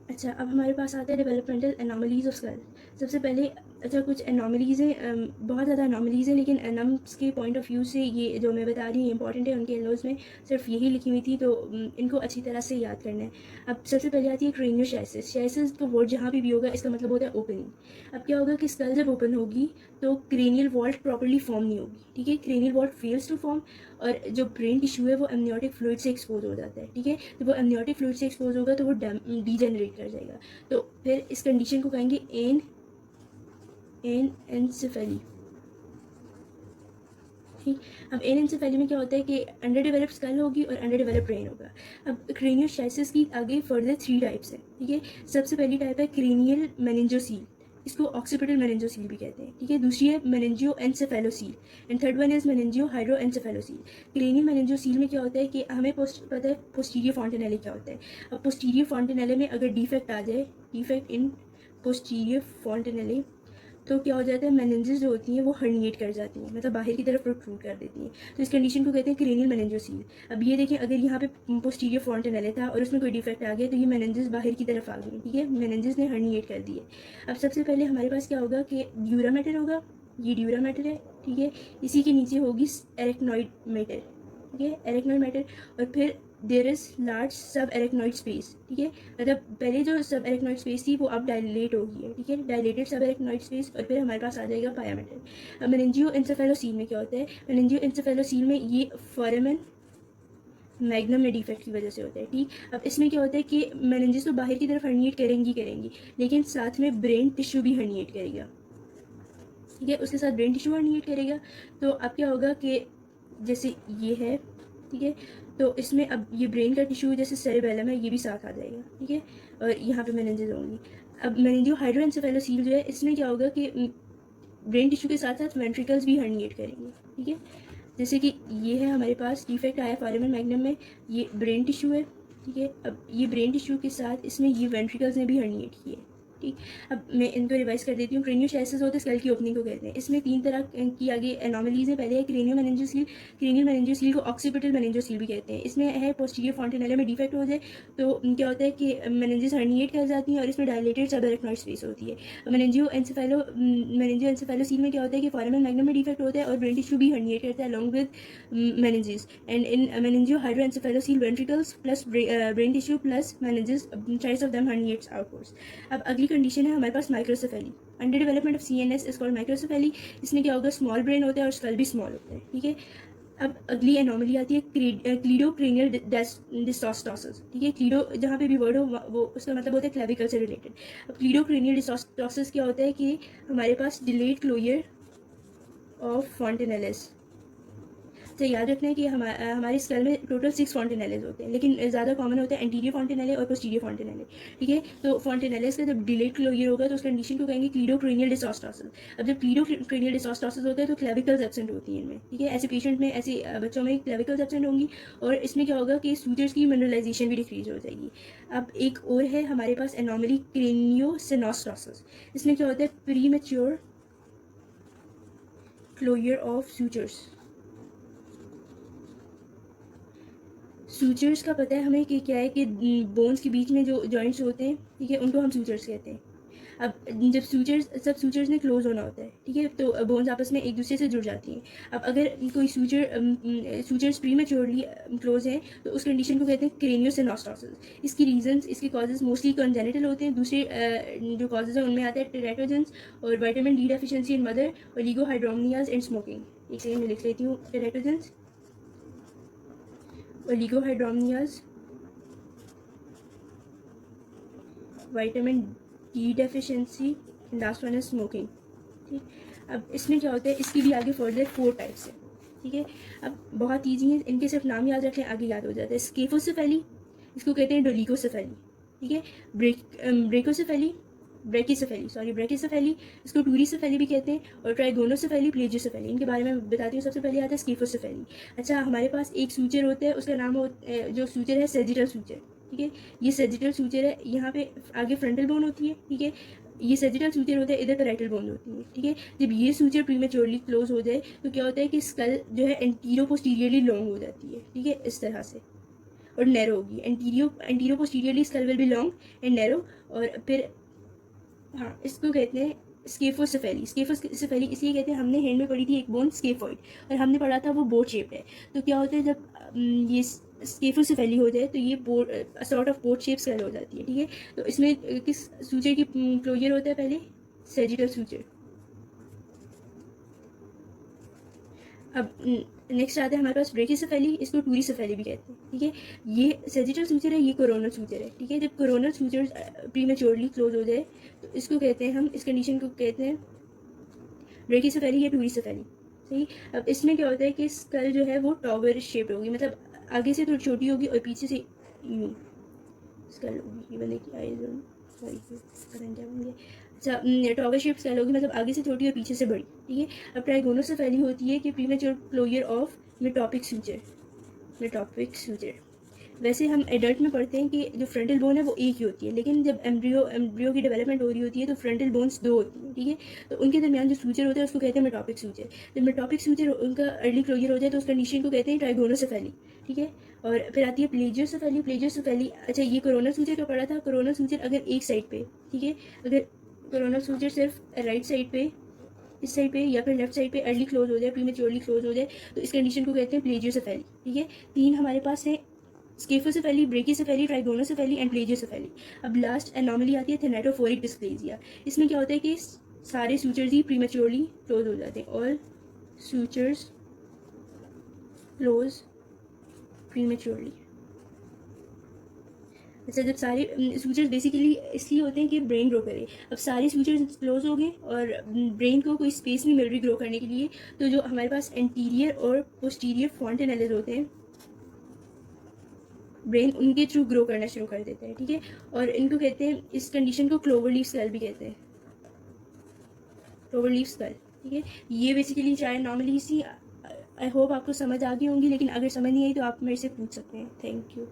अच्छा, अब हमारे पास आता है डेवलपमेंटल एनॉमलीज़ ऑफ स्कल। सबसे पहले अच्छा कुछ एनॉमलीज़ हैं, बहुत ज़्यादा एनॉमलीज़ हैं, लेकिन एनम्स के पॉइंट ऑफ व्यू से ये जो मैं बता रही हूँ इंपॉर्टेंट है। उनके एनोज में सिर्फ यही लिखी हुई थी, तो इनको अच्छी तरह से याद करना है। अब सबसे पहले आती है क्रेनियोशाइसिस। शाइसिस का वर्ड जहाँ भी होगा इसका मतलब होता है ओपनिंग। अब क्या होगा कि स्कल जब ओपन होगी तो क्रेनियल वॉल्ट प्रॉपर्ली फॉर्म नहीं होगी, ठीक है। Cranial vault fails to form, और जो ब्रेन टिश्यू है वो एमनियोटिक फ्लूइड से एक्सपोज हो जाता है, ठीक है। तो वो एमनियोटिक फ्लूइड से एक्सपोज होगा तो वो डीजेनरेट कर जाएगा। तो फिर इस कंडीशन को कहेंगे एनएनसेफेली। ठीक। अब एनएनसेफेली में क्या होता है कि अंडर डेवलप्ड स्कल होगी और अंडर डेवलप्ड ब्रेन होगा। अब क्रेनियोशाइसिस की आगे फर्दर 3 टाइप्स हैं, ठीक है। सबसे पहली टाइप है क्रेनियल मेनिंजोसील, इसको ऑक्सीपिटल मेनिंजोसील भी कहते हैं, ठीक है। दूसरी है meningoencephalocele, and third one is meningohydroencephalocele. Cranial meningocele में क्या होता है कि हमें पता है पोस्टीरियर फॉन्टेनेले क्या होता है। अब पोस्टीरियर फॉन्टेनेले में अगर डिफेक्ट आ जाए, डिफेक्ट इन पोस्टीरियर फॉन्टेनेले, तो क्या हो जाता है, मेनिंजेस जो होती हैं वो हर्निएट कर जाती हैं, मतलब बाहर की तरफ प्रोट्रूड कर देती हैं। तो इस कंडीशन को कहते हैं क्रेनियल मेनिंजोसील। अब ये देखें, अगर यहाँ पे पोस्टीरियर फॉन्टेनेले था और उसमें कोई डिफेक्ट आ गया तो ये मेनिंजेस बाहर की तरफ आ गई, ठीक है। मेनिंजेस ने हर्निएट कर दिए। अब सबसे पहले हमारे पास क्या होगा कि ड्यूरा मैटर होगा, ये ड्यूरा मैटर है, ठीक है। इसी के नीचे होगी एरेक्नॉइड मैटर, ठीक है, एरेक्नॉइड मैटर। और फिर देर इज लार्ज सब एरेक्नॉइड स्पेस, ठीक है। मतलब पहले जो सब एरेक्नॉइड स्पेस थी वो अब डायलेट हो गई है, ठीक है, डायलेटेड सब एरेक्नॉइड स्पेस। और फिर हमारे पास आ जाएगा पाया मैटर। अब मेनिंजियो एंसेफेलोसील में क्या होता है, मेनिंजियो एंसेफेलोसील में ये फोरामेन मैग्नम में डिफेक्ट की वजह से होता है, ठीक। अब इसमें क्या होता है कि मेनिंजेस तो बाहर की तरफ हर्निएट करेंगी, लेकिन साथ में ब्रेन टिश्यू भी हर्निएट करेगा, ठीक है, उसके साथ ब्रेन टिश्यू हर्निएट करेगा। तो अब क्या होगा कि जैसे ये है, ठीक है, तो इसमें अब ये ब्रेन का टिश्यू जैसे सेरेबेलम है ये भी साथ आ जाएगा, ठीक है, और यहाँ पे मेनिंजेस होंगी। अब मेनिंजियो हाइड्रोएंसेफेलोसील जो है इसमें क्या होगा कि ब्रेन टिश्यू के साथ साथ वेंट्रिकल्स भी हर्निएट करेंगे, ठीक है। जैसे कि ये है हमारे पास डिफेक्ट आया फोरामेन मैग्नम में, ये ब्रेन टिश्यू है, ठीक है। अब ये ब्रेन टिश्यू के साथ इसमें ये वेंट्रिकल्स ने भी हर्निएट किए, ठीक। अब मैं इनको रिवाइज कर देती हूँ। क्रेनियोशाइसिस होता है स्कल की ओपनिंग को कहते हैं। इसमें 3 तरह की आगे एनॉमलीज है। पहले है क्रेनियो मेनिंजोसील। क्रेनियल मेनिंजोसील को ऑक्सीपिटल मेनिंजोसील भी कहते हैं। इसमें है पोस्टीरियर फॉन्टेनेले में डिफेक्ट हो जाए तो क्या होता है कि मेनिंजेस हर्निएट कर जाती हैं और इसमें डायलेटेड सबएरेक्नॉइड स्पेस होती है। मेनिंजियो एंसेफेलोसील में क्या होता है कि फोरामेन मैग्नम में डिफेक्ट होता है और ब्रेन टिश्यू भी हर्निएट करता है along with meninges. And in meningio hydroencephalocele ventricles plus brain tissue plus meninges, choice of them herniates outwards. अब अगली कंडीशन है हमारे पास microcephaly. Under development of CNS is called microcephaly. इसमें क्या होगा, स्मॉल ब्रेन होता है और स्कल भी स्मॉल होता है, ठीक है। अब अगली एनॉमली आती है क्लीडोक्रेनियल डिसोस्टोसिस, ठीक है। क्लीडो जहाँ पे भी वर्ड हो वो उसका मतलब होता है क्लेविकल से रिलेटेड। अब क्लीडोक्रेनियल डिसोस्टोसिस क्या होता है कि हमारे पास डिलेड क्लोजर ऑफ फॉन्टेनेलिस। तो याद रखना है कि हमारे स्कल में टोटल 6 फॉन्टेनेलेज होते हैं, लेकिन ज़्यादा कॉमन होता है एंटीरियर फॉन्टेनेले और पोस्टीरियर फॉन्टेनेले, ठीक है। तो फॉन्टेनेलेज का जब डिलेड क्लोजर होगा तो उस कंडीशन को कहेंगे क्लीडोक्रेनियल डिसोस्टोसिस। अब जब क्लीडोक्रेनियल डिसोस्टोसिस होता है तो क्लेविकल्स एब्सेंट होती हैं इनमें, ठीक है। ऐसे पेशेंट में, ऐसे बच्चों में क्लेविकल्स एब्सेंट होंगी और इसमें क्या होगा कि सूचर्स की मिनरलाइजेशन भी डिक्रीज हो जाएगी। अब एक और है हमारे पास एनॉमली क्रेनियोसिनोस्टोसिस। इसमें क्या होता है, premature closure of sutures. Sutures का पता है हमें कि क्या है कि बोन्स के बीच में जो जॉइंट्स होते हैं, ठीक है, उनको हम सूचर्स कहते हैं। अब जब सूचर्स ने क्लोज होना होता है, ठीक है, तो बोन्स आपस में एक दूसरे से जुड़ जाती हैं। अब अगर कोई सूचर्स प्रीमेच्योरली क्लोज हैं तो उस कंडीशन को कहते हैं क्रेनियोसिनोस्टोसिस। इसकी रीजंस, इसके कॉजेज मोस्टली कंजेनिटल होते हैं। दूसरे जो कॉजेज हैं उनमें आते हैं टेराटोजेंस और vitamin D deficiency in mother, oligohydramnios and smoking. एक सेकंड में लिख लेती हूँ, teratogens, oligohydramnios, vitamin D deficiency, last one है स्मोकिंग, ठीक। अब इसमें क्या होता है, इसकी भी आगे फर्दर 4 टाइप्स हैं, ठीक है। अब बहुत ईजी है, इनके सिर्फ नाम याद रखें, आगे याद हो जाता है। स्केफोसेफेली, इसको कहते हैं डोलिकोसेफेली, ठीक है। ब्रेकोसेफेली, ब्रेकिसेफेली, इसको टूरीसेफेली भी कहते हैं, और ट्राइगोनोसेफेली, प्लेजियोसेफेली। इनके बारे में बताती हूँ। सबसे पहले आता है स्केफोसेफेली। अच्छा, हमारे पास एक सूचर होता है, उसका नाम जो सूचर है सेजिटल सूचर, ठीक है। ये सेजिटल सूचर है, यहाँ पे आगे फ्रंटल बोन होती है, ठीक है। ये सेजिटल सूचर होता है, इधर पैराइटल बोन होती है, ठीक है। जब ये सूचर प्रीमेच्योरली क्लोज हो जाए तो क्या होता है कि स्कल जो है एंटीरो पोस्टीरियरली लॉन्ग हो जाती है, ठीक है, इस तरह से। और नैरो होगी। Anteroposteriorly skull will be long and narrow. और फिर हाँ, इसको कहते हैं स्केफोसेफेली। स्केफोसेफेली इसलिए कहते हैं, हमने हैंड में पढ़ी थी एक बोन स्केफॉइड, और हमने पढ़ा था वो बोट शेप्ड है। तो क्या होता है जब ये स्केफोसेफेली हो जाए तो ये boat sort of boat shape skull हो जाती है, ठीक है। तो इसमें किस सूचर की क्लोजर होता है पहले? Sagittal suture. अब नेक्स्ट आता है हमारे पास ब्रेकिसेफेली, इसको टूरिसेफेली भी कहते हैं, ठीक है। ये सेजिटल सूचर है, ये कोरोनल सूचर है, ठीक है। जब कोरोनल सूचर प्रीमेच्योरली क्लोज हो जाए तो इसको कहते हैं हम, इस कंडीशन को कहते हैं ब्रेकिसेफेली या टूरिसेफेली, सही। अब इसमें क्या होता है कि स्कल जो है वो टॉवर शेप्ड होगी, मतलब आगे से थोड़ी छोटी होगी और पीछे से यूँ स्कल होगी। ये बने की आइज, सॉरी पता नहीं क्या बन गया। अच्छा, टॉवर शेप स्कल होगी, मतलब आगे से छोटी और पीछे से बड़ी, ठीक है। अब ट्राइगोनोसेफेली होती है कि प्रीमेच्योर क्लोजर ऑफ मेटोपिक सूचर। वैसे हम एडल्ट में पढ़ते हैं कि जो फ्रंटल बोन है वो एक ही होती है, लेकिन जब एम्ब्रियो की डेवलपमेंट हो रही होती है तो फ्रंटल बोन्स दो होती हैं, ठीक है। तो उनके दरमियान जो सूचर होता है उसको कहते हैं मेटोपिक सूचर। जब मेटोपिक सूचर उनका अर्ली क्लोजर हो जाए तो उस कंडीशन को कहते हैं ट्राइगोनोसेफेली, ठीक है। और फिर आती है प्लेजियोसेफेली। अच्छा, ये कोरोनल सूचर का पढ़ा था। कोरोनल सूचर अगर एक साइड पे, ठीक है, अगर कोरोनल सूचर सिर्फ राइट साइड पे, इस साइड पे या फिर लेफ्ट साइड पे अर्ली क्लोज हो जाए, प्रीमेच्योरली क्लोज हो जाए, तो इस कंडीशन को कहते हैं प्लेजियोसेफेली, ठीक है। तीन हमारे पास है, स्केफोसेफेली, ब्रेकिसेफेली, ट्राइगोनोसेफेली एंड प्लेजियोसेफेली। अब लास्ट एनॉमली आती है थैलेटोफोरिक डिस्प्लेजिया। इसमें क्या होता है कि सारे सूचर्स ही प्रीमेच्योरली क्लोज हो जाते हैं, ऑल सूचर्स क्लोज प्रीमेच्योरली। अच्छा, जब सारे सूचर्स बेसिकली इसलिए होते हैं कि ब्रेन ग्रो करे। अब सारे सूचर्स क्लोज हो गए और ब्रेन को कोई स्पेस नहीं मिल रही ग्रो करने के लिए, तो जो हमारे पास एंटीरियर और पोस्टीरियर फॉन्टेनेलेस होते हैं, ब्रेन उनके थ्रू ग्रो करना शुरू कर देते हैं, ठीक है। और इनको कहते हैं, इस कंडीशन को क्लोवरलीफ स्कल भी कहते हैं, क्लोवरलीफ स्कल, ठीक है। ये बेसिकली चाहे नॉर्मली सी, आई होप आपको समझ आ गई होंगी, लेकिन अगर समझ नहीं आई तो आप मेरे से पूछ सकते हैं। Thank you.